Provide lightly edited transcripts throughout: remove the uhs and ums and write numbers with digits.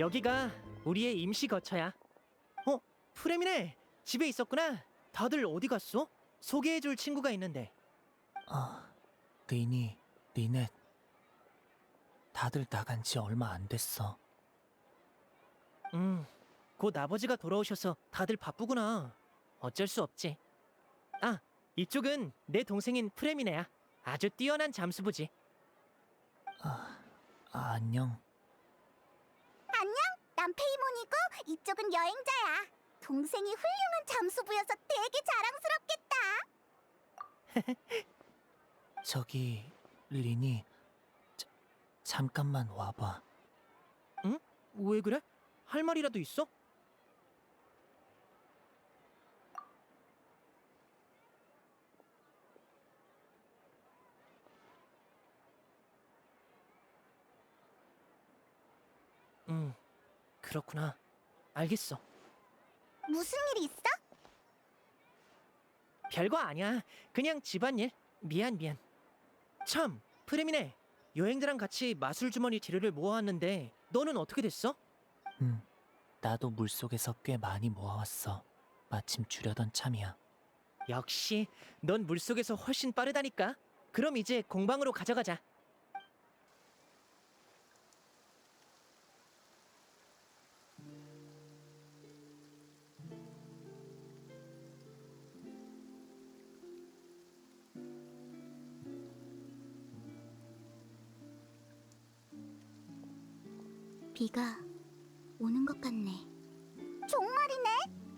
여기가 우리의 임시 거처야. 프레미네, 집에 있었구나. 다들 어디 갔어? 소개해줄 친구가 있는데. 리니, 리넷. 다들 나간 지 얼마 안 됐어. 곧 아버지가 돌아오셔서 다들 바쁘구나. 어쩔 수 없지. 아, 이쪽은 내 동생인 프레미네야. 아주 뛰어난 잠수부지. 안녕. 안녕, 난 페이몬이고 이쪽은 여행자야. 동생이 훌륭한 잠수부여서 되게 자랑스럽겠다. 저기, 리니. 잠깐만 와봐. 응? 왜 그래? 할 말이라도 있어? 그렇구나. 알겠어. 무슨 일 있어? 별거 아니야. 그냥 집안일. 미안. 참, 프레미네. 여행자랑 같이 마술 주머니 재료를 모아왔는데 너는 어떻게 됐어? 나도 물속에서 꽤 많이 모아왔어. 마침 주려던 참이야. 역시 넌 물속에서 훨씬 빠르다니까. 그럼 이제 공방으로 가져가자. 비가 오는 것 같네. 정말이네.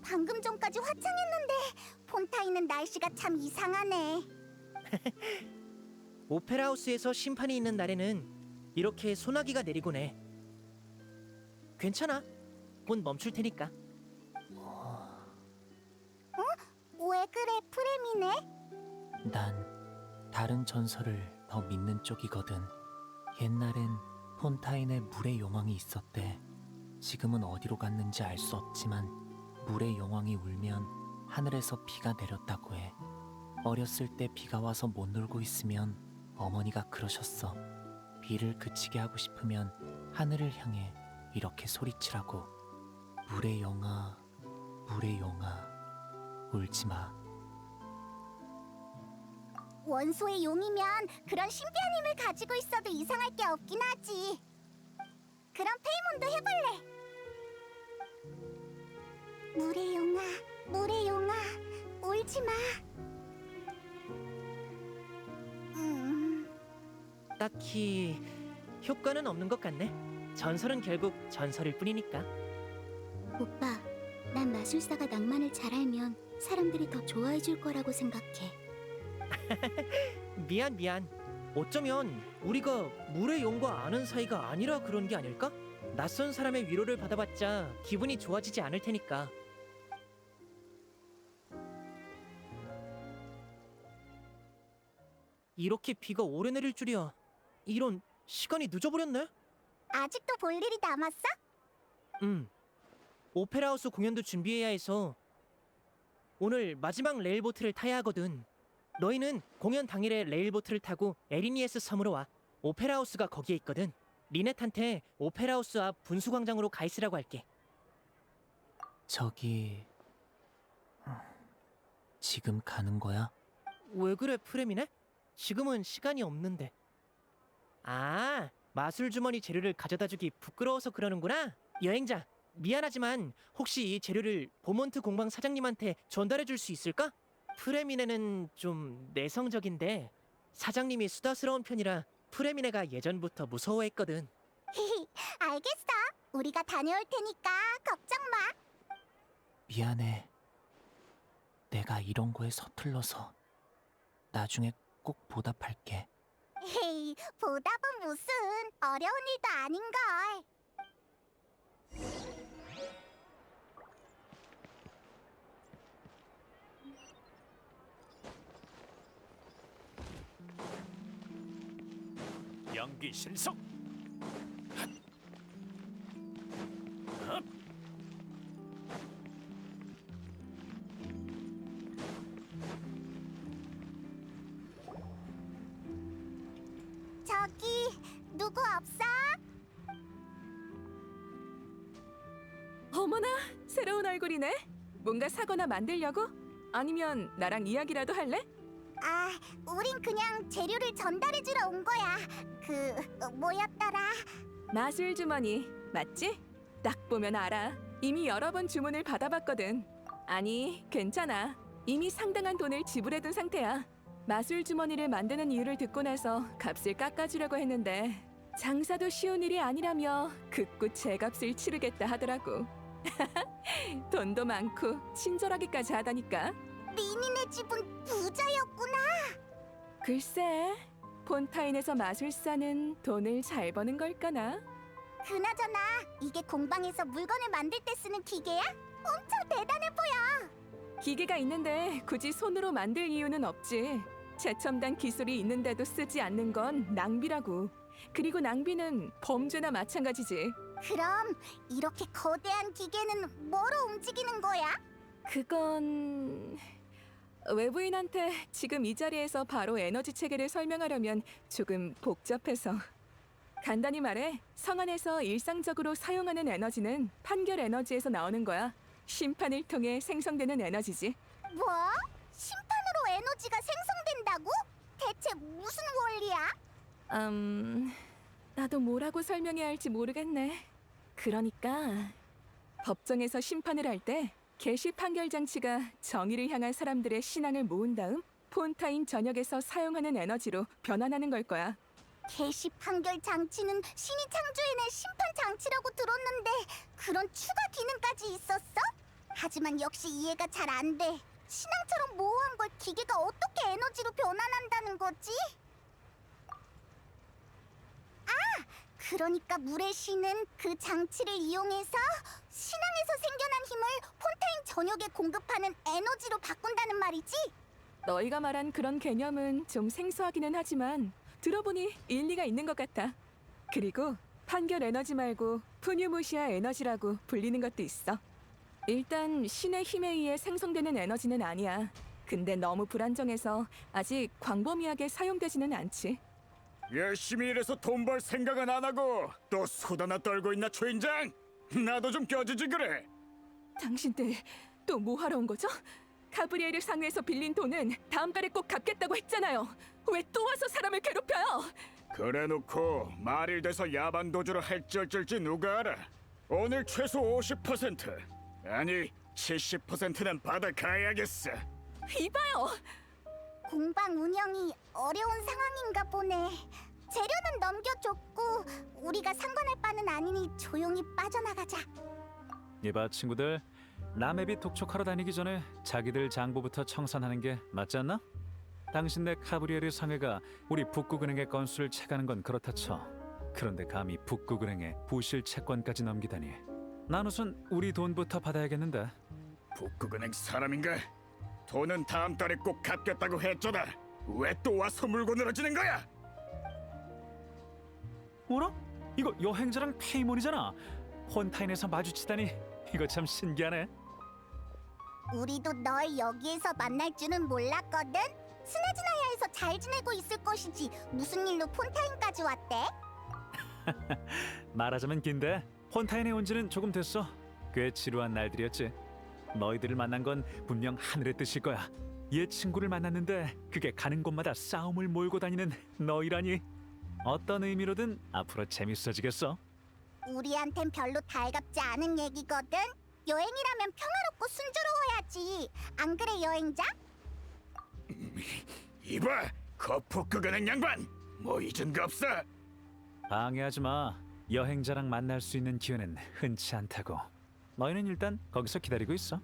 방금 전까지 화창했는데 폰타인은 날씨가 참 이상하네. 오페라하우스에서 심판이 있는 날에는 이렇게 소나기가 내리곤 해. 괜찮아. 곧 멈출 테니까. 왜 그래, 프레미네? 난 다른 전설을 더 믿는 쪽이거든. 옛날엔 폰타인에 물의 용왕이 있었대. 지금은 어디로 갔는지 알 수 없지만 물의 용왕이 울면 하늘에서 비가 내렸다고 해. 어렸을 때 비가 와서 못 놀고 있으면 어머니가 그러셨어. 비를 그치게 하고 싶으면 하늘을 향해 이렇게 소리치라고. 물의 용아, 물의 용아, 울지 마. 원소의 용이면 그런 신비한 힘을 가지고 있어도 이상할 게 없긴 하지. 그럼 페이몬도 해볼래. 물의 용아, 물의 용아, 울지 마. 딱히 효과는 없는 것 같네. 전설은 결국 전설일 뿐이니까. 오빠, 난 마술사가 낭만을 잘 알면 사람들이 더 좋아해 줄 거라고 생각해. 미안. 어쩌면 우리가 물의 용과 아는 사이가 아니라 그런 게 아닐까? 낯선 사람의 위로를 받아봤자 기분이 좋아지지 않을 테니까. 이렇게 비가 오래 내릴 줄이야. 이런, 시간이 늦어버렸네? 아직도 볼 일이 남았어? 오페라하우스 공연도 준비해야 해서 오늘 마지막 레일보트를 타야 하거든. 너희는 공연 당일에 레일보트를 타고 에리니에스 섬으로 와. 오페라하우스가 거기에 있거든. 리넷한테 오페라하우스 앞 분수광장으로 가 있으라고 할게. 저기... 지금 가는 거야? 왜 그래, 프레미네? 지금은 시간이 없는데. 아, 마술 주머니 재료를 가져다주기 부끄러워서 그러는구나. 여행자, 미안하지만 혹시 이 재료를 보몬트 공방 사장님한테 전달해줄 수 있을까? 프레미네는 좀 내성적인데 사장님이 수다스러운 편이라 프레미네가 예전부터 무서워했거든. 알겠어. 우리가 다녀올 테니까 걱정 마. 미안해. 내가 이런 거에 서툴러서. 나중에 꼭 보답할게. 헤이, 보답은 무슨 어려운 일도 아닌걸. 연기 신속. 저기 누구 없어? 어머나, 새로운 얼굴이네. 뭔가 사거나 만들려고? 아니면 나랑 이야기라도 할래? 아, 우린 그냥 재료를 전달해주러 온 거야. 뭐였더라? 마술 주머니, 맞지? 딱 보면 알아. 이미 여러 번 주문을 받아봤거든. 아니, 괜찮아. 이미 상당한 돈을 지불해둔 상태야. 마술 주머니를 만드는 이유를 듣고 나서 값을 깎아주려고 했는데 장사도 쉬운 일이 아니라며 극구 제값을 치르겠다 하더라고. 돈도 많고 친절하기까지 하다니까. 리니네 집은 부자였구나. 글쎄, 폰타인에서 마술사는 돈을 잘 버는 걸까나? 그나저나 이게 공방에서 물건을 만들 때 쓰는 기계야? 엄청 대단해 보여. 기계가 있는데 굳이 손으로 만들 이유는 없지. 최첨단 기술이 있는데도 쓰지 않는 건 낭비라고. 그리고 낭비는 범죄나 마찬가지지. 그럼 이렇게 거대한 기계는 뭐로 움직이는 거야? 그건... 외부인한테 지금 이 자리에서 바로 에너지 체계를 설명하려면 조금 복잡해서. 간단히 말해, 성 안에서 일상적으로 사용하는 에너지는 판결 에너지에서 나오는 거야. 심판을 통해 생성되는 에너지지. 뭐? 심판으로 에너지가 생성된다고? 대체 무슨 원리야? 나도 뭐라고 설명해야 할지 모르겠네. 그러니까 법정에서 심판을 할 때 개시 판결 장치가 정의를 향한 사람들의 신앙을 모은 다음 폰타인 전역에서 사용하는 에너지로 변환하는 걸 거야. 개시 판결 장치는 신이 창조해낸 심판 장치라고 들었는데 그런 추가 기능까지 있었어? 하지만 역시 이해가 잘 안 돼. 신앙처럼 모호한 걸 기계가 어떻게 에너지로 변환한다는 거지? 그러니까 물의 신은 그 장치를 이용해서 신앙에서 생겨난 힘을 폰타인 전역에 공급하는 에너지로 바꾼다는 말이지? 너희가 말한 그런 개념은 좀 생소하기는 하지만 들어보니 일리가 있는 것 같아. 그리고 판결 에너지 말고 푸뉴무시아 에너지라고 불리는 것도 있어. 일단 신의 힘에 의해 생성되는 에너지는 아니야. 근데 너무 불안정해서 아직 광범위하게 사용되지는 않지. 열심히 일해서 돈 벌 생각은 안 하고 또 수다나 떨고 있나 초인장? 나도 좀 껴주지 그래. 당신들 또 뭐 하러 온 거죠? 가브리엘을 상회에서 빌린 돈은 다음 달에 꼭 갚겠다고 했잖아요. 왜 또 와서 사람을 괴롭혀요? 그래놓고 말일 돼서 야반 도주를 할지 어쩔지 누가 알아. 오늘 최소 50% 아니 70%는 받아가야겠어. 이봐요. 공방 운영이 어려운 상황인가 보네. 재료는 넘겨줬고 우리가 상관할 바는 아니니 조용히 빠져나가자. 이봐 친구들, 라맵이 독촉하러 다니기 전에 자기들 장부부터 청산하는 게 맞지 않나? 당신네 카브리에르 상회가 우리 북극은행의 건수를 채가는 건 그렇다 쳐. 그런데 감히 북극은행에 부실 채권까지 넘기다니. 난 우선 우리 돈부터 받아야겠는데. 북극은행 사람인가? 돈은 다음 달에 꼭 갚겠다고 했잖아. 왜 또 와서 물고 늘어지는 거야? 뭐라? 이거 여행자랑 페이몬이잖아. 폰타인에서 마주치다니 이거 참 신기하네. 우리도 널 여기에서 만날 줄은 몰랐거든. 스나즈나야에서 잘 지내고 있을 것이지 무슨 일로 폰타인까지 왔대? 말하자면 긴데 폰타인에 온 지는 조금 됐어. 꽤 지루한 날들이었지. 너희들을 만난 건 분명 하늘의 뜻일 거야. 옛 친구를 만났는데 그게 가는 곳마다 싸움을 몰고 다니는 너희라니. 어떤 의미로든 앞으로 재밌어지겠어. 우리한텐 별로 달갑지 않은 얘기거든. 여행이라면 평화롭고 순조로워야지. 안 그래 여행자? 이봐, 그 북극은행 양반 뭐 잊은 거 없어? 방해하지 마. 여행자랑 만날 수 있는 기회는 흔치 않다고. 너희는 일단 거기서 기다리고 있어.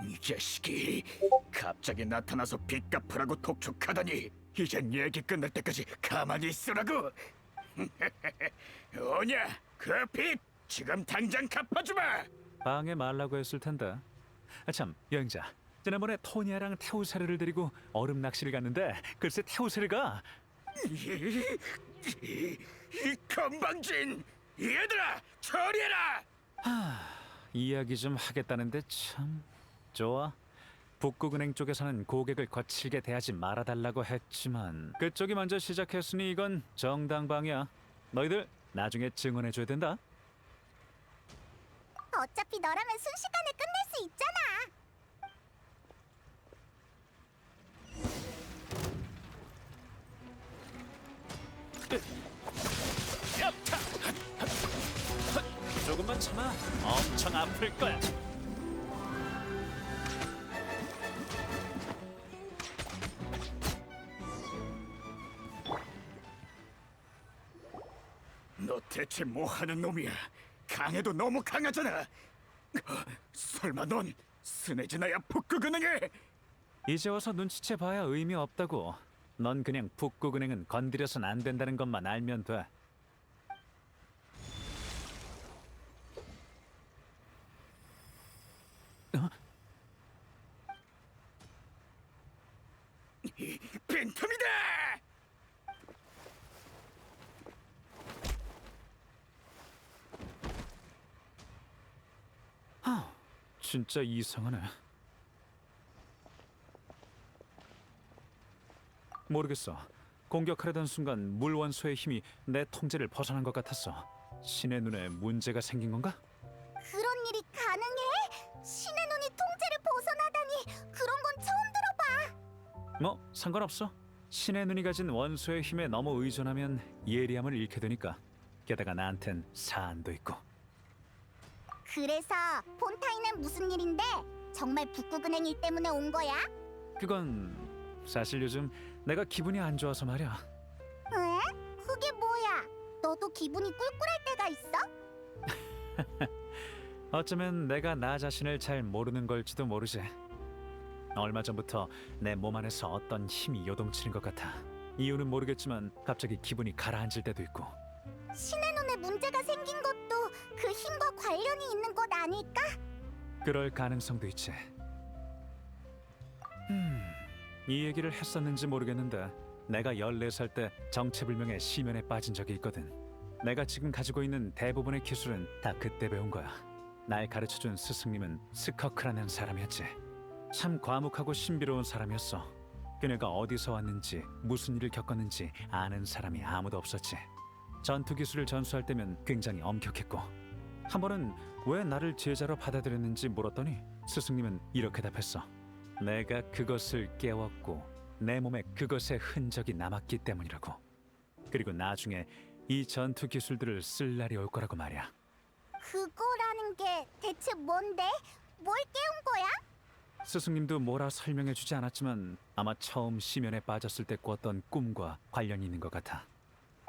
이 자식이 갑자기 나타나서 빚 갚으라고 독촉하다니 이젠 얘기 끝날 때까지 가만히 있으라고. 오냐, 그 빚 지금 당장 갚아주마. 방해 말라고 했을 텐데. 아, 참, 여행자. 지난번에 토니아랑 태우세르를 데리고 얼음 낚시를 갔는데 글쎄 태우세르가 이 건방진 얘들아, 처리해라. 이야기 좀 하겠다는데 참. 좋아. 북극은행 쪽에서는 고객을 거칠게 대하지 말아달라고 했지만 그쪽이 먼저 시작했으니 이건 정당방위야. 너희들 나중에 증언해줘야 된다. 어차피 너라면 순식간에 끝낼 수 있잖아. 조금만 참아. 엄청 아플 거야. 너 대체 뭐 하는 놈이야? 강해도 너무 강하잖아. 설마 넌 스네즈나야 북극은행에? 이제 와서 눈치채 봐야 의미 없다고. 넌 그냥 북극은행은 건드려선 안 된다는 것만 알면 돼. 빈틈이다! 진짜 이상하네. 모르겠어. 공격하려던 순간 물 원소의 힘이 내 통제를 벗어난 것 같았어. 신의 눈에 문제가 생긴 건가? 그런 일이 가능해? 신의 눈이 통제를 벗어나다니 그런 건 처음 들어봐. 뭐 상관없어. 신의 눈이 가진 원소의 힘에 너무 의존하면 예리함을 잃게 되니까. 게다가 나한텐 사안도 있고. 그래서 폰타인은 무슨 일인데? 정말 북극은행 일 때문에 온 거야? 그건 사실 요즘 내가 기분이 안 좋아서 말이야. 에? 그게 뭐야? 너도 기분이 꿀꿀할 때가 있어? 어쩌면 내가 나 자신을 잘 모르는 걸지도 모르지. 얼마 전부터 내 몸 안에서 어떤 힘이 요동치는 것 같아. 이유는 모르겠지만 갑자기 기분이 가라앉을 때도 있고. 신의 눈에 문제가 생긴 것도 그 힘과 관련이 있는 것 아닐까? 그럴 가능성도 있지. 이 얘기를 했었는지 모르겠는데 내가 14살 때 정체불명의 심연에 빠진 적이 있거든. 내가 지금 가지고 있는 대부분의 기술은 다 그때 배운 거야. 날 가르쳐준 스승님은 스커크라는 사람이었지. 참 과묵하고 신비로운 사람이었어. 그녀가 어디서 왔는지 무슨 일을 겪었는지 아는 사람이 아무도 없었지. 전투 기술을 전수할 때면 굉장히 엄격했고, 한 번은 왜 나를 제자로 받아들였는지 물었더니 스승님은 이렇게 답했어. 내가 그것을 깨웠고 내 몸에 그것의 흔적이 남았기 때문이라고. 그리고 나중에 이 전투 기술들을 쓸 날이 올 거라고 말이야. 그거라는 게 대체 뭔데? 뭘 깨운 거야? 스승님도 뭐라 설명해주지 않았지만 아마 처음 심연에 빠졌을 때 꿨던 꿈과 관련이 있는 것 같아.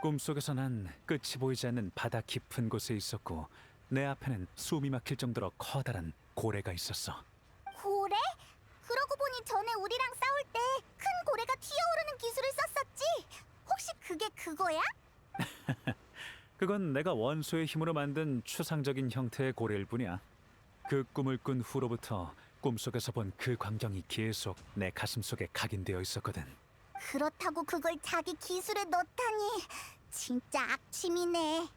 꿈속에서 난 끝이 보이지 않는 바다 깊은 곳에 있었고 내 앞에는 숨이 막힐 정도로 커다란 고래가 있었어. 고래? 그러고 보니 전에 우리랑 싸울 때 큰 고래가 튀어오르는 기술을 썼었지? 혹시 그게 그거야? 그건 내가 원소의 힘으로 만든 추상적인 형태의 고래일 뿐이야. 그 꿈을 꾼 후로부터 꿈속에서 본 그 광경이 계속 내 가슴속에 각인되어 있었거든. 그렇다고 그걸 자기 기술에 넣다니 진짜 악취미네.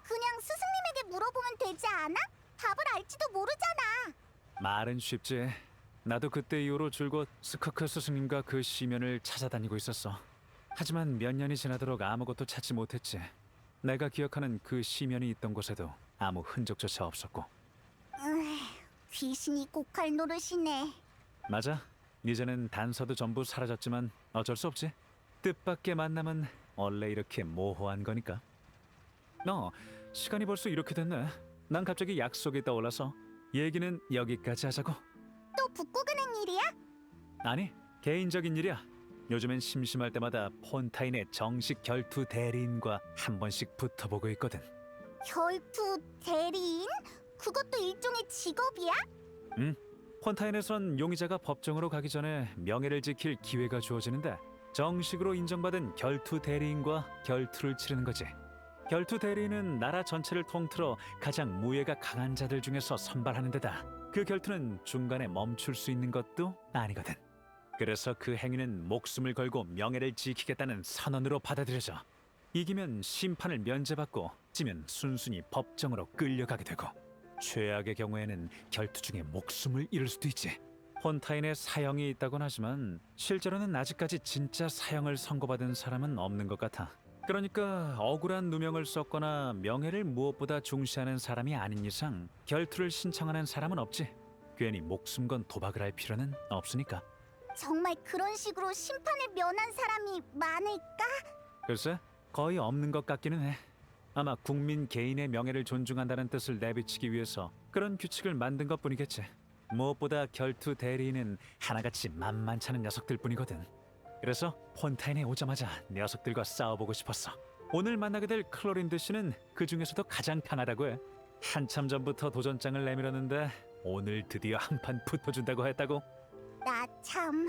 그냥 스승님에게 물어보면 되지 않아? 답을 알지도 모르잖아. 말은 쉽지. 나도 그때 이후로 줄곧 스커크 스승님과 그 시면을 찾아다니고 있었어. 하지만 몇 년이 지나도록 아무것도 찾지 못했지. 내가 기억하는 그 시면이 있던 곳에도 아무 흔적조차 없었고. 귀신이 고칼 노릇이네. 맞아. 이제는 단서도 전부 사라졌지만 어쩔 수 없지. 뜻밖의 만남은 원래 이렇게 모호한 거니까. 시간이 벌써 이렇게 됐네. 난 갑자기 약속이 떠올라서 얘기는 여기까지 하자고. 또 북극은행 일이야? 아니, 개인적인 일이야. 요즘엔 심심할 때마다 폰타인의 정식 결투 대리인과 한 번씩 붙어보고 있거든. 결투 대리인? 그것도 일종의 직업이야? 폰타인에선 용의자가 법정으로 가기 전에 명예를 지킬 기회가 주어지는데 정식으로 인정받은 결투 대리인과 결투를 치르는 거지. 결투 대리인은 나라 전체를 통틀어 가장 무예가 강한 자들 중에서 선발하는 데다 그 결투는 중간에 멈출 수 있는 것도 아니거든. 그래서 그 행위는 목숨을 걸고 명예를 지키겠다는 선언으로 받아들여져. 이기면 심판을 면제받고 지면 순순히 법정으로 끌려가게 되고, 최악의 경우에는 결투 중에 목숨을 잃을 수도 있지. 폰타인에 사형이 있다곤 하지만 실제로는 아직까지 진짜 사형을 선고받은 사람은 없는 것 같아. 그러니까 억울한 누명을 썼거나 명예를 무엇보다 중시하는 사람이 아닌 이상 결투를 신청하는 사람은 없지. 괜히 목숨 건 도박을 할 필요는 없으니까. 정말 그런 식으로 심판을 면한 사람이 많을까? 글쎄, 거의 없는 것 같기는 해. 아마 국민 개인의 명예를 존중한다는 뜻을 내비치기 위해서 그런 규칙을 만든 것뿐이겠지. 무엇보다 결투 대리인은 하나같이 만만찮은 녀석들 뿐이거든. 그래서 폰타인에 오자마자 녀석들과 싸워보고 싶었어. 오늘 만나게 될 클로린드 씨는 그 중에서도 가장 강하다고 해. 한참 전부터 도전장을 내밀었는데 오늘 드디어 한 판 붙어준다고 했다고. 나 참.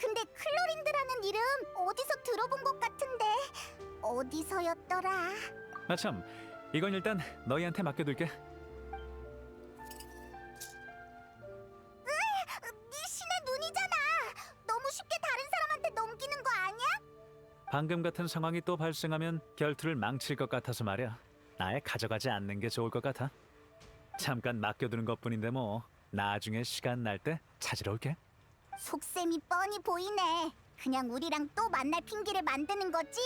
근데 클로린드라는 이름 어디서 들어본 것 같은데 어디서였더라? 아참, 이건 일단 너희한테 맡겨둘게. 네 신의 눈이잖아. 너무 쉽게 다른 사람한테 넘기는 거 아니야? 방금 같은 상황이 또 발생하면 결투를 망칠 것 같아서 말이야. 아예 가져가지 않는 게 좋을 것 같아. 잠깐 맡겨두는 것뿐인데 뭐 나중에 시간 날 때 찾으러 올게. 속셈이 뻔히 보이네. 그냥 우리랑 또 만날 핑계를 만드는 거지?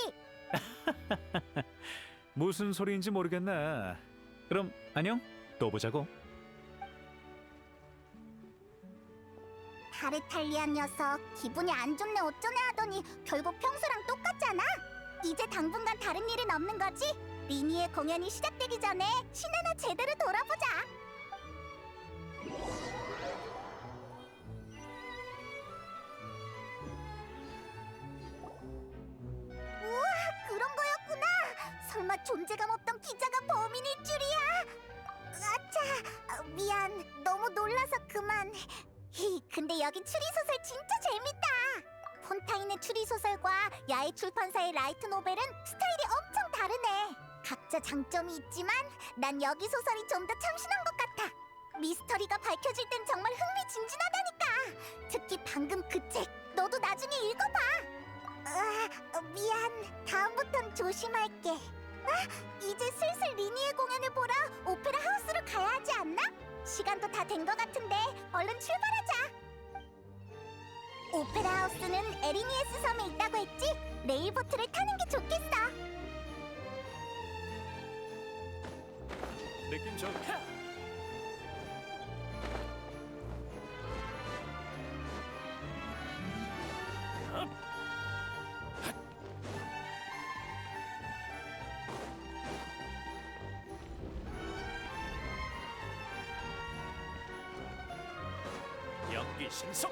무슨 소리인지 모르겠네. 그럼 안녕. 또 보자고. 타르탈리아 녀석 기분이 안 좋네 어쩌네 하더니 결국 평소랑 똑같잖아. 이제 당분간 다른 일은 없는 거지? 리니의 공연이 시작되기 전에 시내나 제대로 돌아보자. 우와, 그런 거였구나. 설마 존재감 없던 기자가 범인일 줄이야. 아차, 미안. 너무 놀라서 그만. 근데 여기 추리소설 진짜 재밌다. 폰타인의 추리소설과 야외 출판사의 라이트 노벨은 스타일이 엄청 다르네. 각자 장점이 있지만 난 여기 소설이 좀 더 참신한 것 같아. 미스터리가 밝혀질 땐 정말 흥미진진하다니까. 특히 방금 그 책, 너도 나중에 읽어봐. 미안. 다음부턴 조심할게. 이제 슬슬 리니의 공연을 보러 오페라 하우스로 가야 하지 않나? 시간도 다 된 것 같은데 얼른 출발하자. 오페라 하우스는 에리니에스 섬에 있다고 했지? 레일보트를 타는 게 좋겠어. 느낌 좋다. 연기 신속.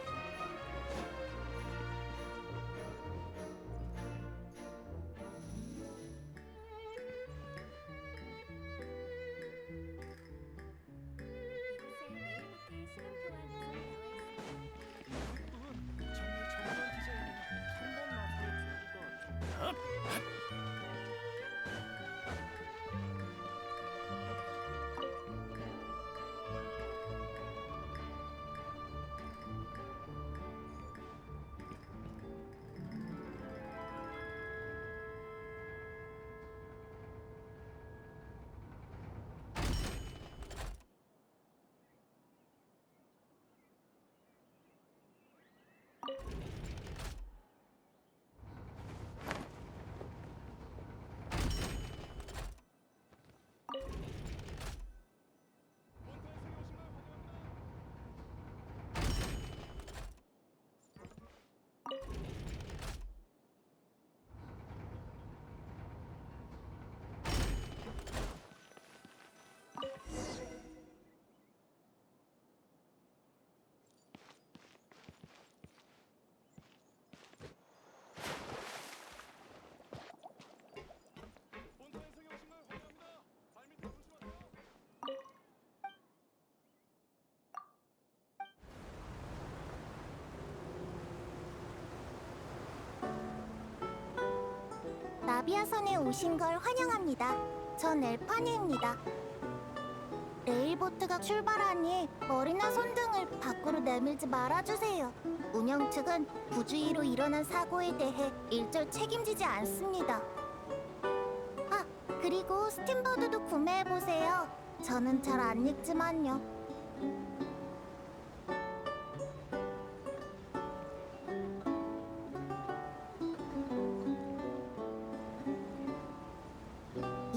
나비아선에 오신 걸 환영합니다. 전 엘파니입니다. 레일보트가 출발하니 머리나 손등을 밖으로 내밀지 말아주세요. 운영 측은 부주의로 일어난 사고에 대해 일절 책임지지 않습니다. 그리고 스팀보드도 구매해보세요. 저는 잘 안 읽지만요.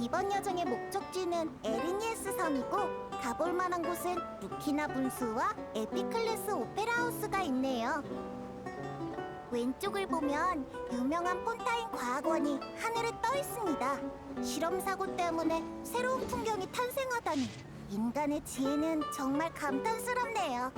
이번 여정의 목적지는 에르니에스 섬이고 가볼 만한 곳은 루키나 분수와 에피클레스 오페라 하우스가 있네요. 왼쪽을 보면 유명한 폰타인 과학원이 하늘에 떠 있습니다. 실험 사고 때문에 새로운 풍경이 탄생하다니 인간의 지혜는 정말 감탄스럽네요.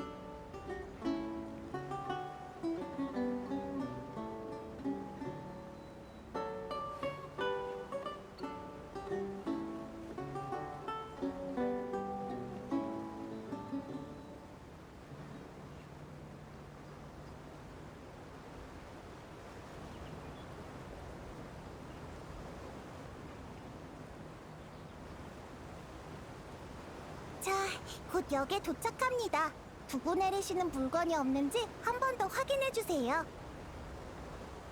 자, 곧 역에 도착합니다. 두고 내리시는 물건이 없는지 한 번 더 확인해 주세요.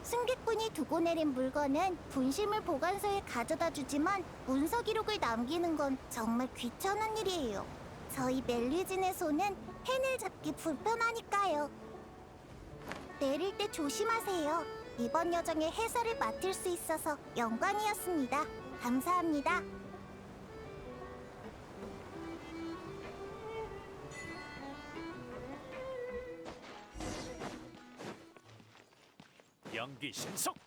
승객분이 두고 내린 물건은 분실물 보관소에 가져다 주지만 문서 기록을 남기는 건 정말 귀찮은 일이에요. 저희 멜리진의 손은 펜을 잡기 불편하니까요. 내릴 때 조심하세요. 이번 여정의 해설을 맡을 수 있어서 영광이었습니다. 감사합니다. 연기 신속.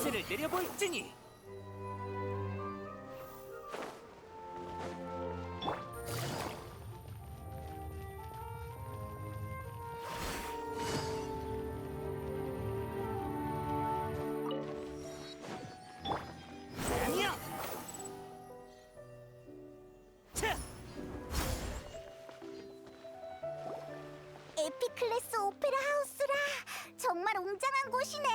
스를 내려볼지니. 아니야. 차. 에피클래스 오페라 하우스라 정말 웅장한 곳이네.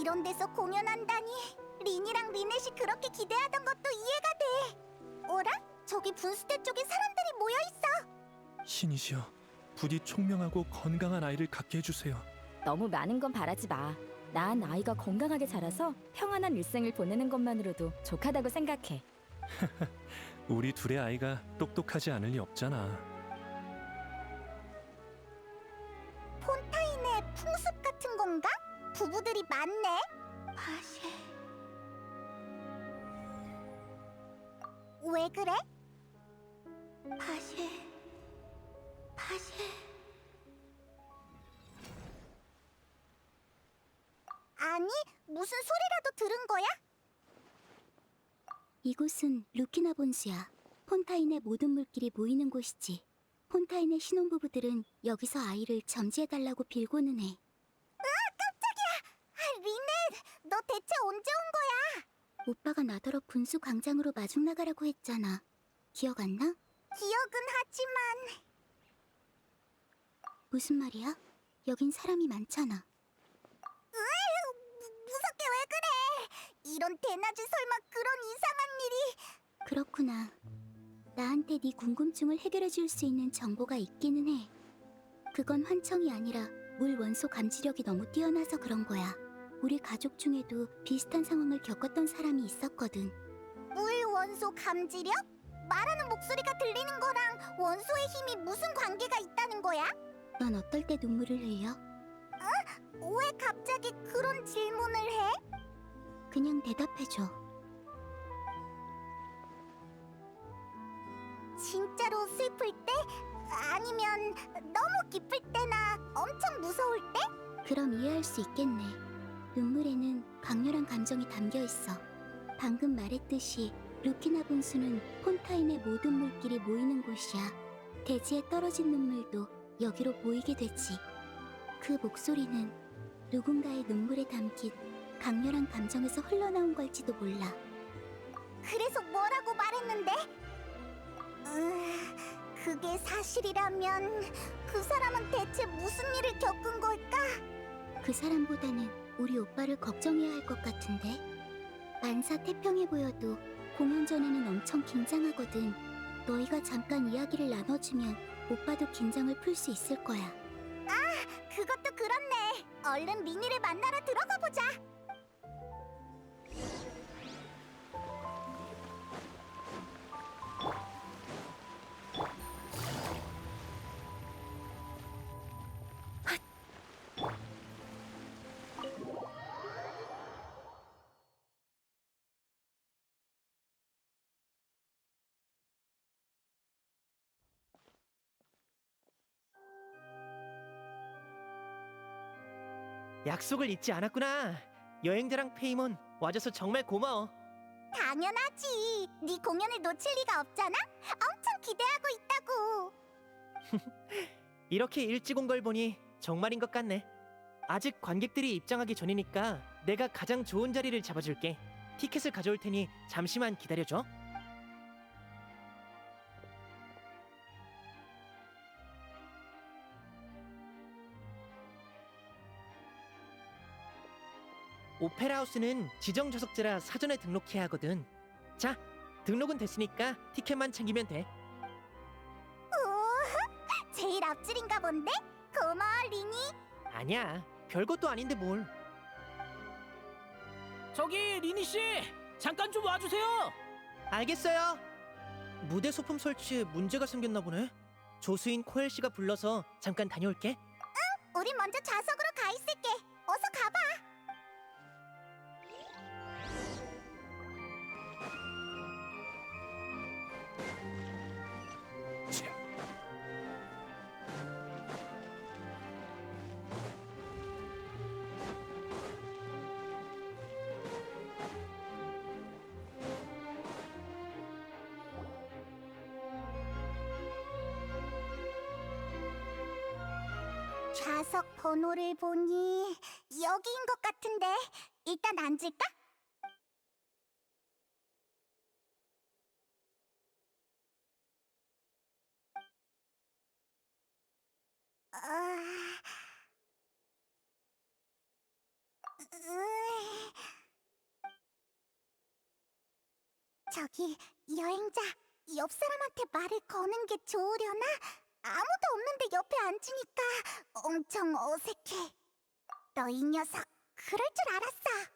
이런 데서 공연한다니 린이랑 리넷이 그렇게 기대하던 것도 이해가 돼. 어라? 저기 분수대 쪽에 사람들이 모여 있어. 신이시여, 부디 총명하고 건강한 아이를 갖게 해주세요. 너무 많은 건 바라지 마. 난 아이가 건강하게 자라서 평안한 일생을 보내는 것만으로도 족하다고 생각해. 우리 둘의 아이가 똑똑하지 않을 리 없잖아. 폰타인의 풍습 같은 건가? 부부들이 많네. 왜 그래? 아니, 무슨 소리라도 들은 거야? 이곳은 루키나 본스야. 폰타인의 모든 물길이 모이는 곳이지. 폰타인의 신혼부부들은 여기서 아이를 점지해달라고 빌고는 해. 리넷, 너 대체 언제 온 거야? 오빠가 나더러 분수 광장으로 마중 나가라고 했잖아. 기억 안 나? 기억은 하지만 무슨 말이야? 여긴 사람이 많잖아. 무섭게 왜 그래? 이런 대낮에 설마 그런 이상한 일이? 그렇구나. 나한테 네 궁금증을 해결해 줄 수 있는 정보가 있기는 해. 그건 환청이 아니라 물 원소 감지력이 너무 뛰어나서 그런 거야. 우리 가족 중에도 비슷한 상황을 겪었던 사람이 있었거든. 물 원소 감지력? 말하는 목소리가 들리는 거랑 원소의 힘이 무슨 관계가 있다는 거야? 넌 어떨 때 눈물을 흘려? 왜 갑자기 그런 질문을 해? 그냥 대답해줘. 진짜로 슬플 때? 아니면 너무 기쁠 때나 엄청 무서울 때? 그럼 이해할 수 있겠네. 눈물에는 강렬한 감정이 담겨 있어. 방금 말했듯이 루키나 분수는 폰타인의 모든 물길이 모이는 곳이야. 대지에 떨어진 눈물도 여기로 모이게 되지. 그 목소리는 누군가의 눈물에 담긴 강렬한 감정에서 흘러나온 걸지도 몰라. 그래서 뭐라고 말했는데? 그게 사실이라면 그 사람은 대체 무슨 일을 겪은 걸까? 그 사람보다는 우리 오빠를 걱정해야 할 것 같은데. 만사태평해 보여도 공연 전에는 엄청 긴장하거든. 너희가 잠깐 이야기를 나눠주면 오빠도 긴장을 풀 수 있을 거야. 그것도 그렇네. 얼른 리니를 만나러 들어가 보자. 약속을 잊지 않았구나. 여행자랑 페이몬 와줘서 정말 고마워. 당연하지. 네 공연을 놓칠 리가 없잖아. 엄청 기대하고 있다고. 이렇게 일찍 온 걸 보니 정말인 것 같네. 아직 관객들이 입장하기 전이니까 내가 가장 좋은 자리를 잡아줄게. 티켓을 가져올 테니 잠시만 기다려줘. 오페라 하우스는 지정 좌석제라 사전에 등록해야 하거든. 자, 등록은 됐으니까 티켓만 챙기면 돼. 오, 제일 앞줄인가 본데? 고마워, 리니. 아니야, 별것도 아닌데 뭘. 저기 리니 씨, 잠깐 좀 와주세요. 알겠어요. 무대 소품 설치에 문제가 생겼나 보네. 조수인 코엘 씨가 불러서 잠깐 다녀올게. 우린 먼저 좌석으로 가 있을게. 어서 가봐. 좌석 번호를 보니 여기인 것 같은데 일단 앉을까? 저기 여행자, 옆 사람한테 말을 거는 게 좋으려나? 아무도 없는데 옆에 앉으니까 엄청 어색해. 너 이 녀석, 그럴 줄 알았어.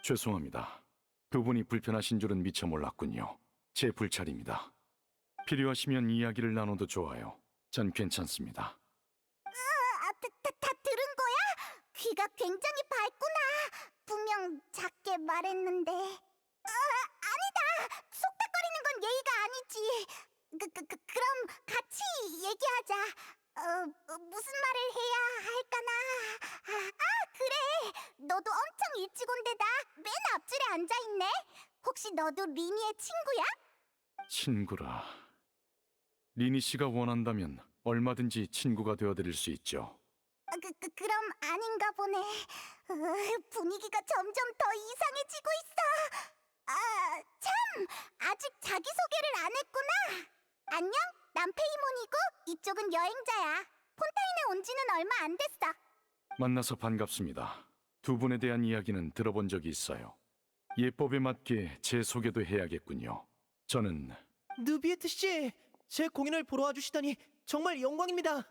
죄송합니다. 두 분이 불편하신 줄은 미처 몰랐군요. 제 불찰입니다. 필요하시면 이야기를 나눠도 좋아요. 전 괜찮습니다. 다 들은 거야? 귀가 굉장히 밝구나. 분명 작게 말했는데. 아니다. 속닥거리는 건 예의가 아니지. 그럼 같이 얘기하자. 무슨 말을 해야 할까나. 그래. 너도 엄청 일찍 온 데다 맨 앞줄에 앉아있네. 혹시 너도 리니의 친구야? 친구라. 리니 씨가 원한다면 얼마든지 친구가 되어드릴 수 있죠. 그럼 아닌가 보네. 분위기가 점점 더 이상해지고 있어. 참! 아직 자기소개를 안 했구나. 안녕, 난 페이몬이고 이쪽은 여행자야. 폰타인에 온 지는 얼마 안 됐어. 만나서 반갑습니다. 두 분에 대한 이야기는 들어본 적이 있어요. 예법에 맞게 제 소개도 해야겠군요. 저는 느비에트 씨, 제 공연을 보러 와주시다니 정말 영광입니다.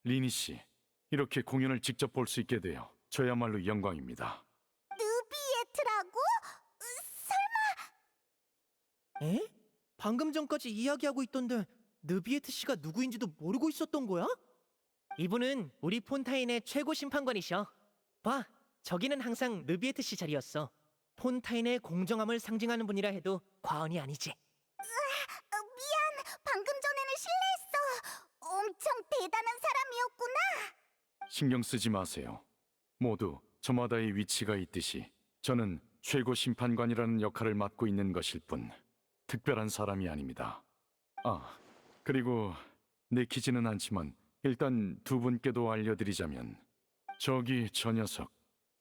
리니 씨. 이렇게 공연을 직접 볼 수 있게 되어 저야말로 영광입니다. 느비에트라고? 에? 방금 전까지 이야기하고 있던데 느비에트 씨가 누구인지도 모르고 있었던 거야? 이분은 우리 폰타인의 최고 심판관이셔. 봐, 저기는 항상 느비에트 씨 자리였어. 폰타인의 공정함을 상징하는 분이라 해도 과언이 아니지. 미안, 방금 전에는 실례했어. 엄청 대단한 사람이었구나. 신경 쓰지 마세요. 모두 저마다의 위치가 있듯이 저는 최고 심판관이라는 역할을 맡고 있는 것일 뿐 특별한 사람이 아닙니다. 그리고 내키지는 않지만 일단 두 분께도 알려드리자면 저기 저 녀석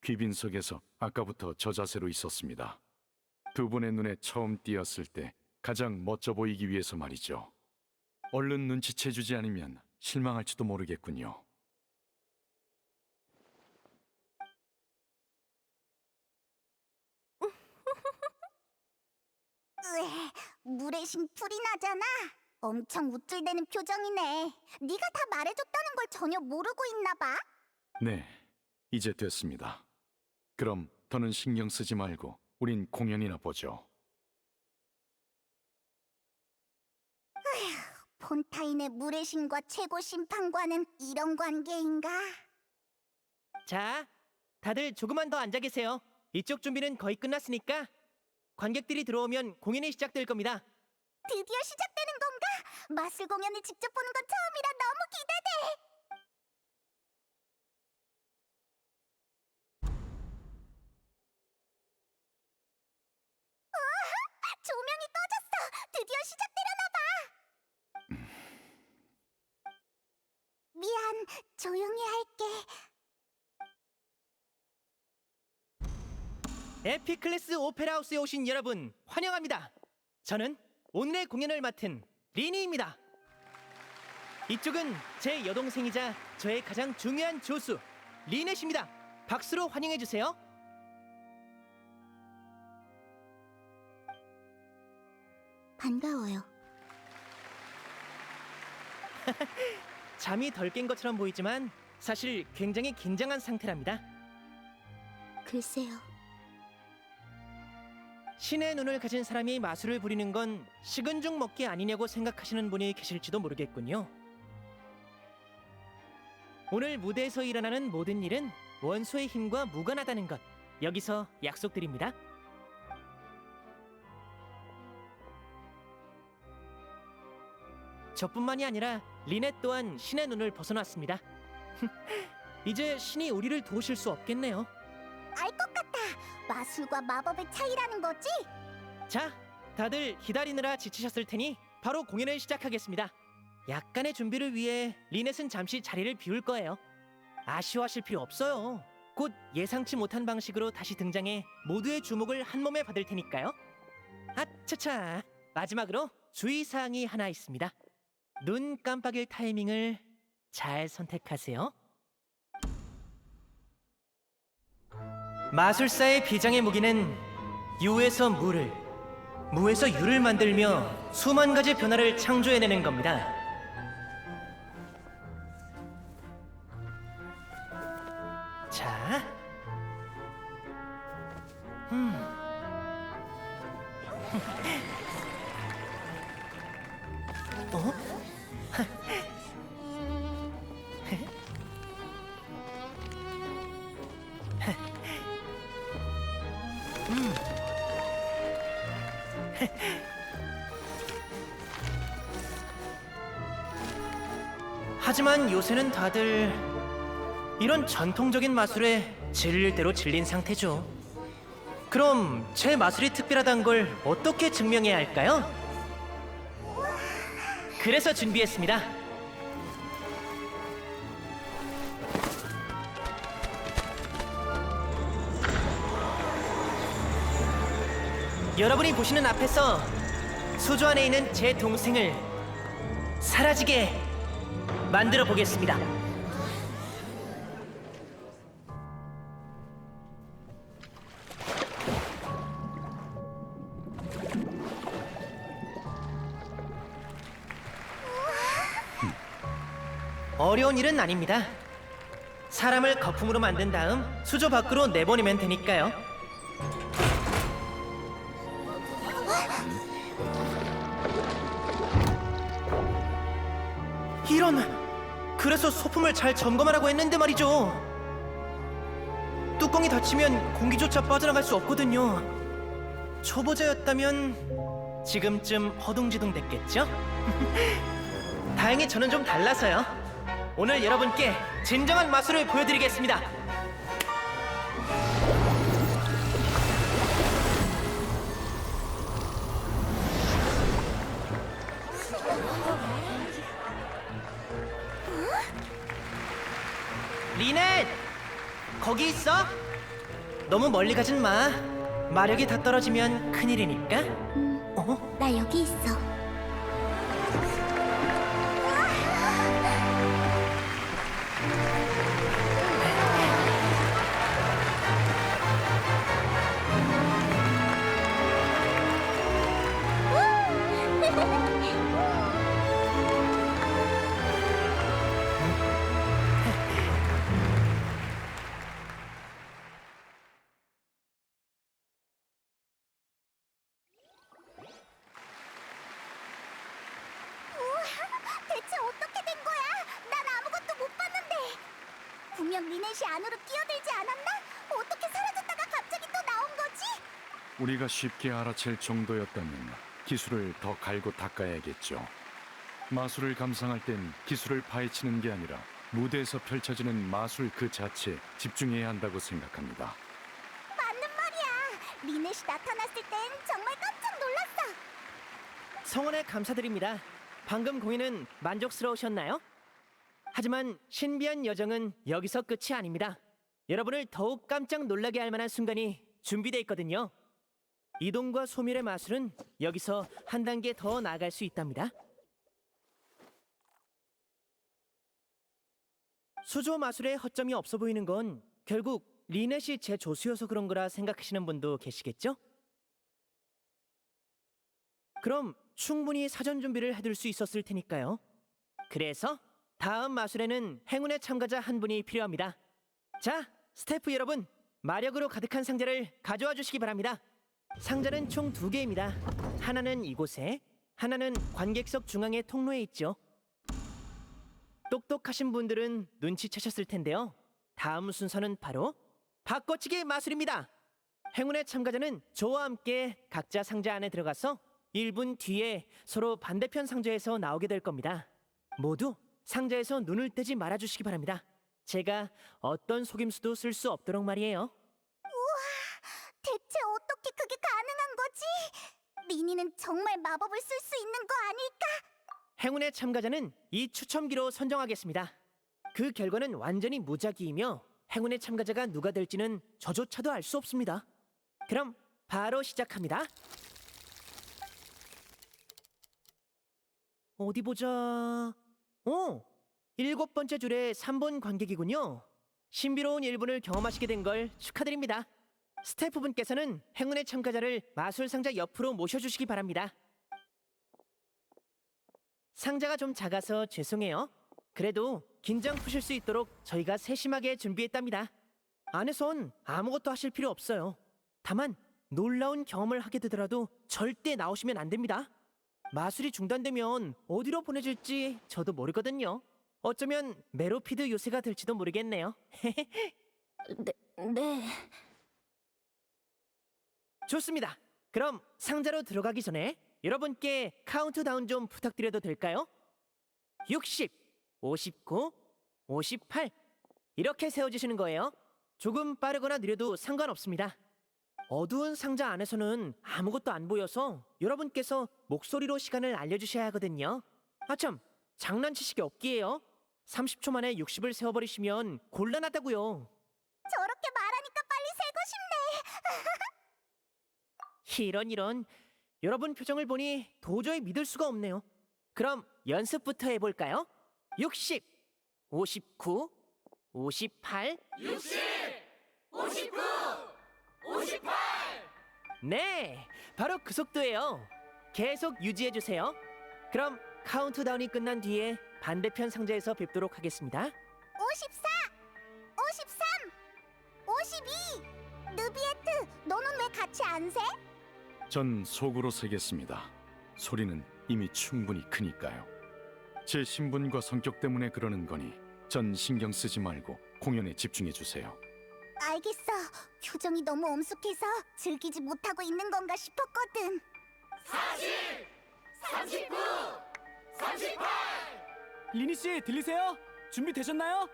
귀빈석에서 아까부터 저 자세로 있었습니다. 두 분의 눈에 처음 띄었을 때 가장 멋져 보이기 위해서 말이죠. 얼른 눈치채주지 않으면 실망할지도 모르겠군요. 으에, 물에 신 풀이 나잖아. 엄청 우쭐대는 표정이네. 네가 다 말해줬다는 걸 전혀 모르고 있나 봐. 네, 이제 됐습니다. 그럼 더는 신경 쓰지 말고 우린 공연이나 보죠. 폰타인의 물의 신과 최고 심판관은 이런 관계인가? 자, 다들 조금만 더 앉아 계세요. 이쪽 준비는 거의 끝났으니까 관객들이 들어오면 공연이 시작될 겁니다. 드디어 시작되는 건가? 마술 공연을 직접 보는 건 처음이라 너무 기대돼. 우와, 조명이 꺼졌어. 드디어 시작되려나 봐. 미안, 조용히 할게. 에피클래스 오페라 하우스에 오신 여러분 환영합니다. 저는 오늘의 공연을 맡은 리니입니다. 이쪽은 제 여동생이자 저의 가장 중요한 조수 리넷입니다. 박수로 환영해 주세요. 반가워요. 잠이 덜 깬 것처럼 보이지만 사실 굉장히 긴장한 상태랍니다. 글쎄요. 신의 눈을 가진 사람이 마술을 부리는 건 식은 죽 먹기 아니냐고 생각하시는 분이 계실지도 모르겠군요. 오늘 무대에서 일어나는 모든 일은 원소의 힘과 무관하다는 것, 여기서 약속드립니다. 저뿐만이 아니라 리넷 또한 신의 눈을 벗어났습니다. 이제 신이 우리를 도우실 수 없겠네요. 알 것 같아. 마술과 마법의 차이라는 거지? 자, 다들 기다리느라 지치셨을 테니 바로 공연을 시작하겠습니다. 약간의 준비를 위해 리넷은 잠시 자리를 비울 거예요. 아쉬워하실 필요 없어요. 곧 예상치 못한 방식으로 다시 등장해 모두의 주목을 한 몸에 받을 테니까요. 아차차, 마지막으로 주의사항이 하나 있습니다. 눈 깜빡일 타이밍을 잘 선택하세요. 마술사의 비장의 무기는 유에서 무를, 무에서 유를 만들며 수만 가지 변화를 창조해내는 겁니다. 자, 어? 하지만 요새는 다들 이런 전통적인 마술에 질릴 대로 질린 상태죠. 그럼 제 마술이 특별하다는 걸 어떻게 증명해야 할까요? 그래서 준비했습니다. 여러분이 보시는 앞에서 수조 안에 있는 제 동생을 사라지게 만들어 보겠습니다. 어려운 일은 아닙니다. 사람을 거품으로 만든 다음 수조 밖으로 내보내면 되니까요. 이런! 그래서 소품을 잘 점검하라고 했는데 말이죠. 뚜껑이 닫히면 공기조차 빠져나갈 수 없거든요. 초보자였다면 지금쯤 허둥지둥 됐겠죠? 다행히 저는 좀 달라서요. 오늘 여러분께 진정한 마술을 보여드리겠습니다. 리넷! 거기 있어. 너무 멀리 가진 마. 마력이 다 떨어지면 큰일이니까. 어? 나 여기 있어. 대체 어떻게 된 거야? 난 아무것도 못 봤는데. 분명 리넷이 안으로 끼어들지 않았나? 어떻게 사라졌다가 갑자기 또 나온 거지? 우리가 쉽게 알아챌 정도였다면 기술을 더 갈고 닦아야겠죠. 마술을 감상할 땐 기술을 파헤치는 게 아니라 무대에서 펼쳐지는 마술 그 자체에 집중해야 한다고 생각합니다. 맞는 말이야. 리넷이 나타났을 땐 정말 깜짝 놀랐어. 성원에 감사드립니다. 방금 공연은 만족스러우셨나요? 하지만 신비한 여정은 여기서 끝이 아닙니다. 여러분을 더욱 깜짝 놀라게 할 만한 순간이 준비되어 있거든요. 이동과 소멸의 마술은 여기서 한 단계 더 나아갈 수 있답니다. 수조 마술의 허점이 없어 보이는 건 결국 리넷이 제 조수여서 그런 거라 생각하시는 분도 계시겠죠? 그럼 충분히 사전 준비를 해둘 수 있었을 테니까요. 그래서 다음 마술에는 행운의 참가자 한 분이 필요합니다. 자, 스태프 여러분, 마력으로 가득한 상자를 가져와 주시기 바랍니다. 상자는 총 2개입니다. 하나는 이곳에, 하나는 관객석 중앙의 통로에 있죠. 똑똑하신 분들은 눈치채셨을 텐데요. 다음 순서는 바로 바꿔치기 마술입니다. 행운의 참가자는 저와 함께 각자 상자 안에 들어가서 1분 뒤에 서로 반대편 상자에서 나오게 될 겁니다. 모두 상자에서 눈을 떼지 말아주시기 바랍니다. 제가 어떤 속임수도 쓸 수 없도록 말이에요. 대체 어떻게 그게 가능한 거지? 리니는 정말 마법을 쓸 수 있는 거 아닐까? 행운의 참가자는 이 추첨기로 선정하겠습니다. 그 결과는 완전히 무작위이며 행운의 참가자가 누가 될지는 저조차도 알 수 없습니다. 그럼 바로 시작합니다. 어디 보자. 7번째 줄에 3번 관객이군요. 신비로운 1분을 경험하시게 된 걸 축하드립니다. 스태프분께서는 행운의 참가자를 마술 상자 옆으로 모셔주시기 바랍니다. 상자가 좀 작아서 죄송해요. 그래도 긴장 푸실 수 있도록 저희가 세심하게 준비했답니다. 안에선 아무것도 하실 필요 없어요. 다만 놀라운 경험을 하게 되더라도 절대 나오시면 안 됩니다. 마술이 중단되면 어디로 보내질지 저도 모르거든요. 어쩌면 메로피드 요새가 될지도 모르겠네요. 네. 좋습니다. 그럼 상자로 들어가기 전에 여러분께 카운트다운 좀 부탁드려도 될까요? 60, 59, 58 이렇게 세워주시는 거예요. 조금 빠르거나 느려도 상관없습니다. 어두운 상자 안에서는 아무것도 안 보여서 여러분께서 목소리로 시간을 알려주셔야 하거든요. 아참, 장난치시기 없기에요. 30초 만에 60을 세워버리시면 곤란하다고요. 저렇게 말하니까 빨리 세고 싶네. 이런 여러분 표정을 보니 도저히 믿을 수가 없네요. 그럼 연습부터 해볼까요? 60, 59, 58 60, 59, 58 네, 바로 그 속도예요. 계속 유지해주세요. 그럼 카운트다운이 끝난 뒤에 반대편 상자에서 뵙도록 하겠습니다. 54, 53, 52. 느비에트, 너는 왜 같이 안 세? 전 속으로 세겠습니다. 소리는 이미 충분히 크니까요. 제 신분과 성격 때문에 그러는 거니 전 신경 쓰지 말고 공연에 집중해 주세요. 알겠어. 표정이 너무 엄숙해서 즐기지 못하고 있는 건가 싶었거든. 40, 39, 38. 리니 씨 들리세요? 준비되셨나요?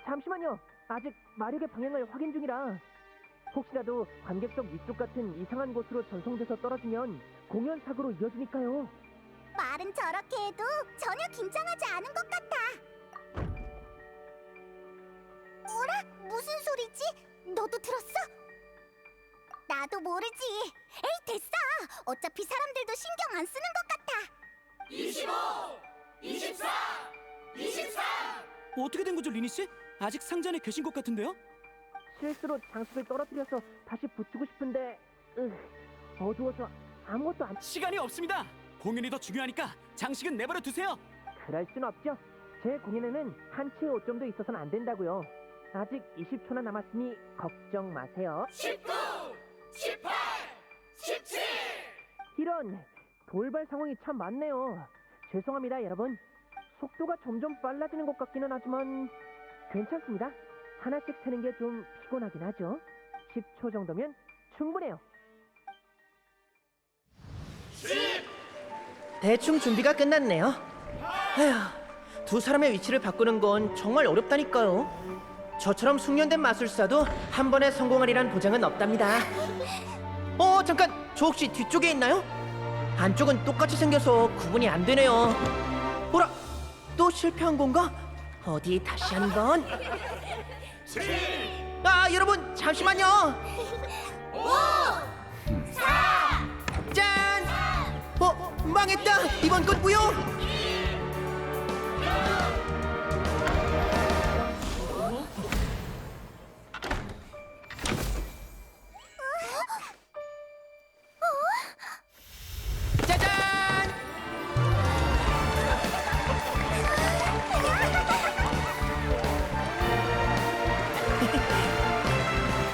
잠시만요. 아직 마력의 방향을 확인 중이라. 혹시라도 관객석 위쪽 같은 이상한 곳으로 전송돼서 떨어지면 공연 사고로 이어지니까요. 말은 저렇게 해도 전혀 긴장하지 않은 것 같아. 어라? 무슨 너도 들었어? 나도 모르지. 에이, 됐어. 어차피 사람들도 신경 안 쓰는 것 같아. 25, 24, 23. 어떻게 된 거죠, 리니 씨? 아직 상자 안에 계신 것 같은데요? 실수로 장식을 떨어뜨려서 다시 붙이고 싶은데 어두워서 아무것도 안... 시간이 없습니다! 공연이 더 중요하니까 장식은 내버려 두세요! 그럴 순 없죠. 제 공연에는 한 치의 오점도 있어서는 안 된다고요. 아직 20초나 남았으니 걱정 마세요. 19, 18, 17. 이런 돌발 상황이 참 많네요. 죄송합니다, 여러분. 속도가 점점 빨라지는 것 같기는 하지만 괜찮습니다. 하나씩 세는 게 좀 피곤하긴 하죠. 10초 정도면 충분해요. 10. 대충 준비가 끝났네요. 에휴, 두 사람의 위치를 바꾸는 건 정말 어렵다니까요. 저처럼 숙련된 마술사도 한 번에 성공하리란 보장은 없답니다. 잠깐! 저 혹시 뒤쪽에 있나요? 안쪽은 똑같이 생겨서 구분이 안 되네요. 뭐라? 또 실패한 건가? 어디 다시 한번. 여러분 잠시만요. 5, 4. 짠! 망했다. 이번 건 무효. 짜잔!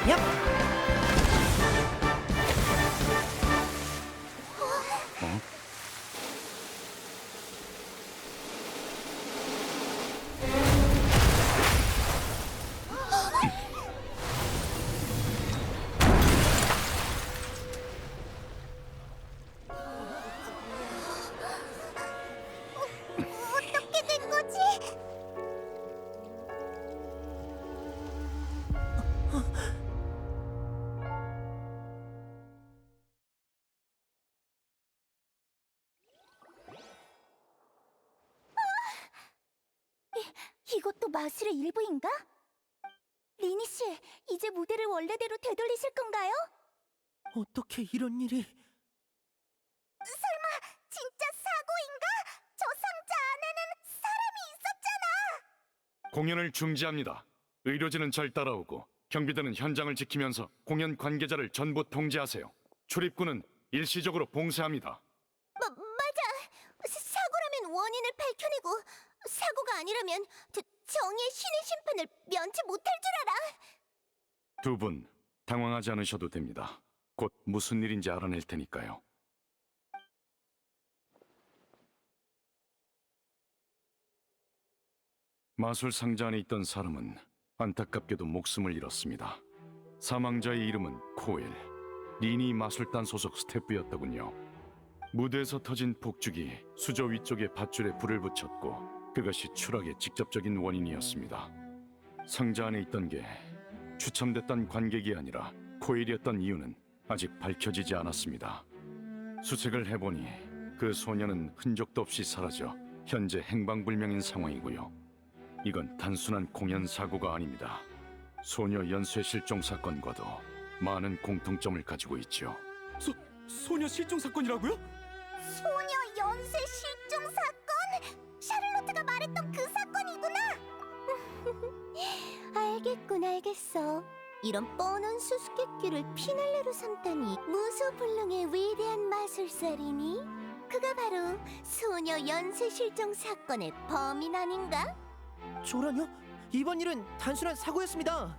얍! 어떻게 된 거지? 이것도 마술의 일부인가? 리니 씨, 이제 무대를 원래대로 되돌리실 건가요? 어떻게 이런 일이... 설마 진짜 사고인가? 저 상자 안에는 사람이 있었잖아. 공연을 중지합니다. 의료진은 절 따라오고 경비대는 현장을 지키면서 공연 관계자를 전부 통제하세요. 출입구는 일시적으로 봉쇄합니다. 맞아. 사고라면 원인을 밝혀내고 사고가 아니라면 정의의 신의 심판을 면치 못할 줄 알아. 두 분 당황하지 않으셔도 됩니다. 곧 무슨 일인지 알아낼 테니까요. 마술 상자 안에 있던 사람은 안타깝게도 목숨을 잃었습니다. 사망자의 이름은 코엘, 리니 마술단 소속 스태프였더군요. 무대에서 터진 폭죽이 수저 위쪽의 밧줄에 불을 붙였고 그것이 추락의 직접적인 원인이었습니다. 상자 안에 있던 게 추첨됐던 관객이 아니라 코엘이었던 이유는 아직 밝혀지지 않았습니다. 수색을 해보니 그 소녀는 흔적도 없이 사라져 현재 행방불명인 상황이고요. 이건 단순한 공연 사고가 아닙니다. 소녀 연쇄 실종 사건과도 많은 공통점을 가지고 있죠. 소녀 실종 사건이라고요? 소녀 연쇄 실종 사건? 샤를로트가 말했던 그 사건이구나. 알겠어. 이런 뻔한 수수께끼를 피날레로 삼다니 무소불능의 위대한 마술사리니? 그가 바로 소녀 연쇄 실종 사건의 범인 아닌가? 저라뇨? 이번 일은 단순한 사고였습니다.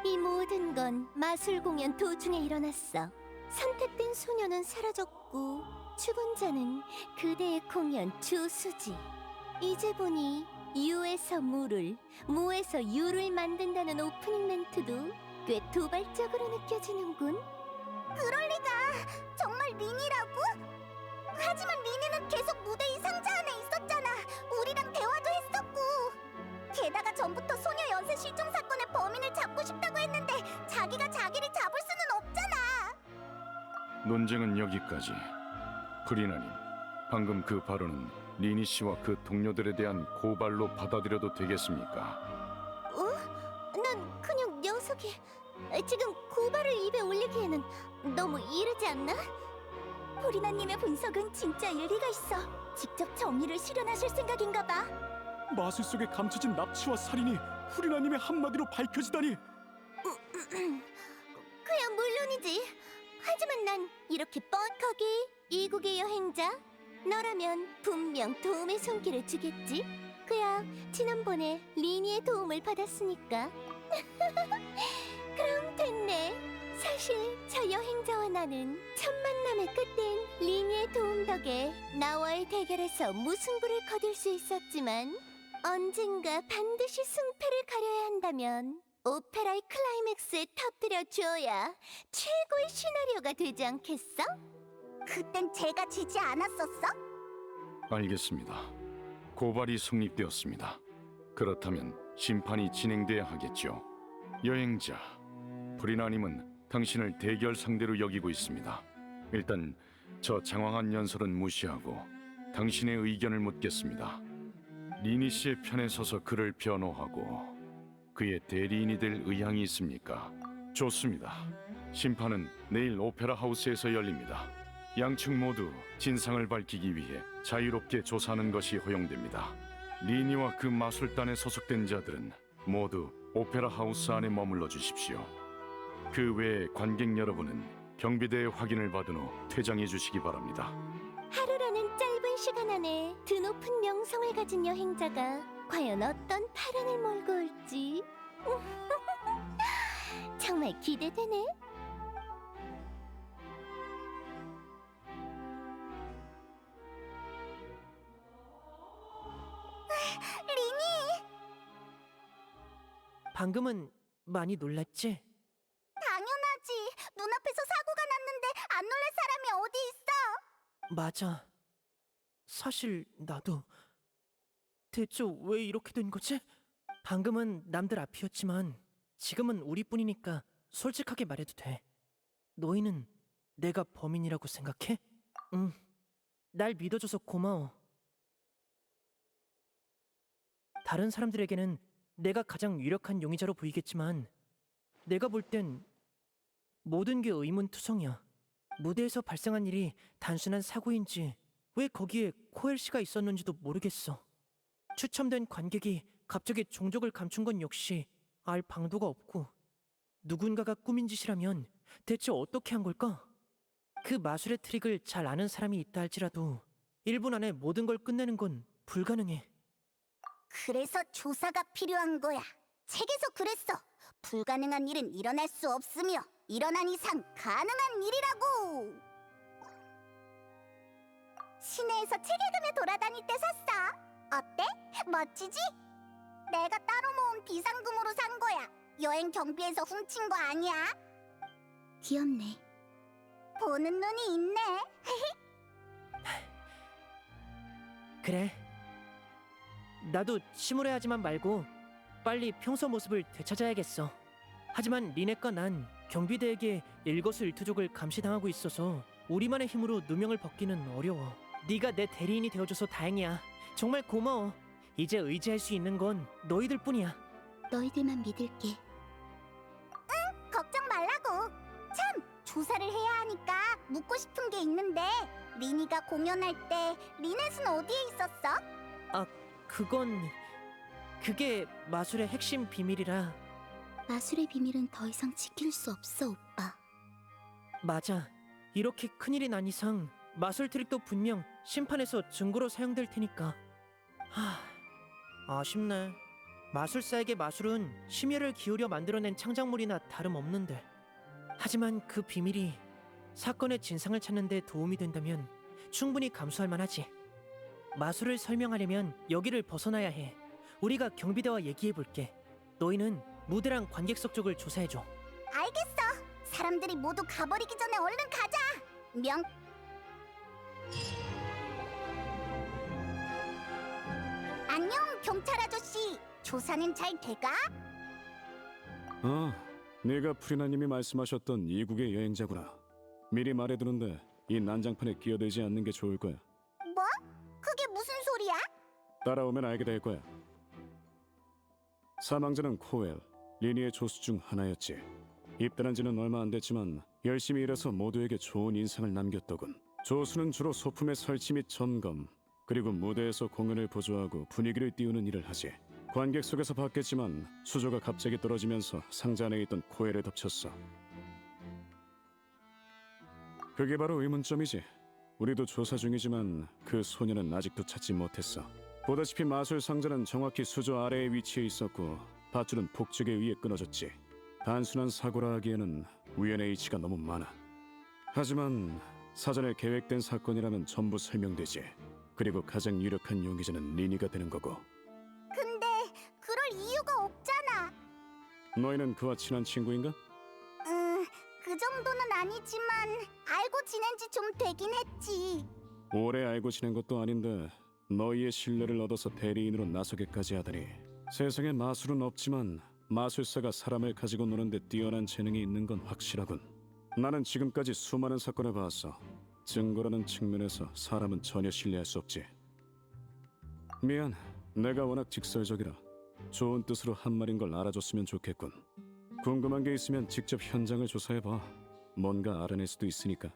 이 모든 건 마술 공연 도중에 일어났어. 선택된 소녀는 사라졌고 죽은 자는 그대의 공연 주수지. 이제 보니 유에서 무를, 무에서 유를 만든다는 오프닝 멘트도 꽤 도발적으로 느껴지는군. 그럴 리가. 정말 리니라고? 하지만 리니는 계속 무대 이 상자 안에 있었잖아. 우리랑 대화도 했었고. 게다가 전부터 소녀 연쇄 실종 사건의 범인을 잡고 싶다고 했는데 자기가 자기를 잡을 수는 없잖아. 논쟁은 여기까지. 프리나님, 방금 그 발언은 리니 씨와 그 동료들에 대한 고발로 받아들여도 되겠습니까? 난 그냥 녀석이 지금 고발을 입에 올리기에는 너무 이르지 않나? 포리나님의 분석은 진짜 일리가 있어. 직접 정의를 실현하실 생각인가 봐. 마술 속에 감춰진 납치와 살인이 후리나님의 한마디로 밝혀지다니. 그야 물론이지. 하지만 난 이렇게 뻔하게 이국의 여행자. 너라면 분명 도움의 손길을 주겠지. 그야 지난번에 리니의 도움을 받았으니까. 그럼 됐네. 사실 저 여행자와 나는 첫 만남의 끝인 리니의 도움 덕에 나와의 대결에서 무승부를 거둘 수 있었지만 언젠가 반드시 승패를 가려야 한다면 오페라의 클라이맥스에 터뜨려 줘야 최고의 시나리오가 되지 않겠어? 그땐 제가 지지 않았었어? 알겠습니다. 고발이 성립되었습니다. 그렇다면 심판이 진행돼야 하겠죠. 여행자, 프리나님은 당신을 대결 상대로 여기고 있습니다. 일단 저 장황한 연설은 무시하고 당신의 의견을 묻겠습니다. 리니 씨의 편에 서서 그를 변호하고 그의 대리인이 될 의향이 있습니까? 좋습니다. 심판은 내일 오페라 하우스에서 열립니다. 양측 모두 진상을 밝히기 위해 자유롭게 조사하는 것이 허용됩니다. 리니와 그 마술단에 소속된 자들은 모두 오페라 하우스 안에 머물러 주십시오. 그 외에 관객 여러분은 경비대의 확인을 받은 후 퇴장해 주시기 바랍니다. 하루라는 짧은 시간 안에 드높은 명성을 가진 여행자가 과연 어떤 파란을 몰고 올지 정말 기대되네. 리니! 방금은 많이 놀랐지? 당연하지. 눈앞에서 사고가 났는데 안 놀랄 사람이 어디 있어? 맞아. 사실 나도 대체 왜 이렇게 된 거지? 방금은 남들 앞이었지만 지금은 우리뿐이니까 솔직하게 말해도 돼. 너희는 내가 범인이라고 생각해? 응. 날 믿어줘서 고마워. 다른 사람들에게는 내가 가장 유력한 용의자로 보이겠지만 내가 볼 땐 모든 게 의문투성이야. 무대에서 발생한 일이 단순한 사고인지 왜 거기에 코엘 씨가 있었는지도 모르겠어. 추첨된 관객이 갑자기 종족을 감춘 건 역시 알 방도가 없고 누군가가 꾸민 짓이라면 대체 어떻게 한 걸까? 그 마술의 트릭을 잘 아는 사람이 있다 할지라도 1분 안에 모든 걸 끝내는 건 불가능해. 그래서 조사가 필요한 거야. 책에서 그랬어. 불가능한 일은 일어날 수 없으며 일어난 이상 가능한 일이라고. 시내에서 책 읽으며 돌아다닐 때 샀어. 어때? 멋지지? 내가 따로 모은 비상금으로 산 거야. 여행 경비에서 훔친 거 아니야. 귀엽네. 보는 눈이 있네. 그래. 나도 침울해하지만 말고 빨리 평소 모습을 되찾아야겠어. 하지만 리넷과 난 경비대에게 일거수일투족을 감시당하고 있어서 우리만의 힘으로 누명을 벗기는 어려워. 네가 내 대리인이 되어줘서 다행이야. 정말 고마워. 이제 의지할 수 있는 건 너희들 뿐이야. 너희들만 믿을게. 걱정 말라고. 참, 조사를 해야 하니까 묻고 싶은 게 있는데 리니가 공연할 때 리넷은 어디에 있었어? 그게 마술의 핵심 비밀이라. 마술의 비밀은 더 이상 지킬 수 없어, 오빠. 맞아. 이렇게 큰일이 난 이상 마술 트릭도 분명 심판에서 증거로 사용될 테니까. 아쉽네. 마술사에게 마술은 심혈을 기울여 만들어낸 창작물이나 다름없는데. 하지만 그 비밀이 사건의 진상을 찾는 데 도움이 된다면 충분히 감수할 만하지. 마술을 설명하려면 여기를 벗어나야 해. 우리가 경비대와 얘기해볼게. 너희는 무대랑 관객석 쪽을 조사해줘. 알겠어. 사람들이 모두 가버리기 전에 얼른 가자. 안녕, 경찰 아저씨. 조사는 잘 돼가? 네가 프리나님이 말씀하셨던 이국의 여행자구나. 미리 말해두는데 이 난장판에 끼어들지 않는 게 좋을 거야. 뭐? 그게 무슨 소리야? 따라오면 알게 될 거야. 사망자는 코엘, 리니의 조수 중 하나였지. 입단한 지는 얼마 안 됐지만 열심히 일해서 모두에게 좋은 인상을 남겼더군. 조수는 주로 소품의 설치 및 점검, 그리고 무대에서 공연을 보조하고 분위기를 띄우는 일을 하지. 관객 속에서 봤겠지만 수조가 갑자기 떨어지면서 상자 안에 있던 코엘을 덮쳤어. 그게 바로 의문점이지. 우리도 조사 중이지만 그 소녀는 아직도 찾지 못했어. 보다시피 마술 상자는 정확히 수조 아래에 위치해 있었고 밧줄은 폭죽에 의해 끊어졌지. 단순한 사고라 하기에는 우연의 이치가 너무 많아. 하지만 사전에 계획된 사건이라면 전부 설명되지. 그리고 가장 유력한 용의자는 리니가 되는 거고. 근데 그럴 이유가 없잖아. 너희는 그와 친한 친구인가? 그 정도는 아니지만 알고 지낸 지 좀 되긴 했지. 오래 알고 지낸 것도 아닌데 너희의 신뢰를 얻어서 대리인으로 나서기까지 하다니. 세상에 마술은 없지만 마술사가 사람을 가지고 노는데 뛰어난 재능이 있는 건 확실하군. 나는 지금까지 수많은 사건을 봤어. 증거라는 측면에서 사람은 전혀 신뢰할 수 없지. 미안, 내가 워낙 직설적이라. 좋은 뜻으로 한 말인 걸 알아줬으면 좋겠군. 궁금한 게 있으면 직접 현장을 조사해봐. 뭔가 알아낼 수도 있으니까.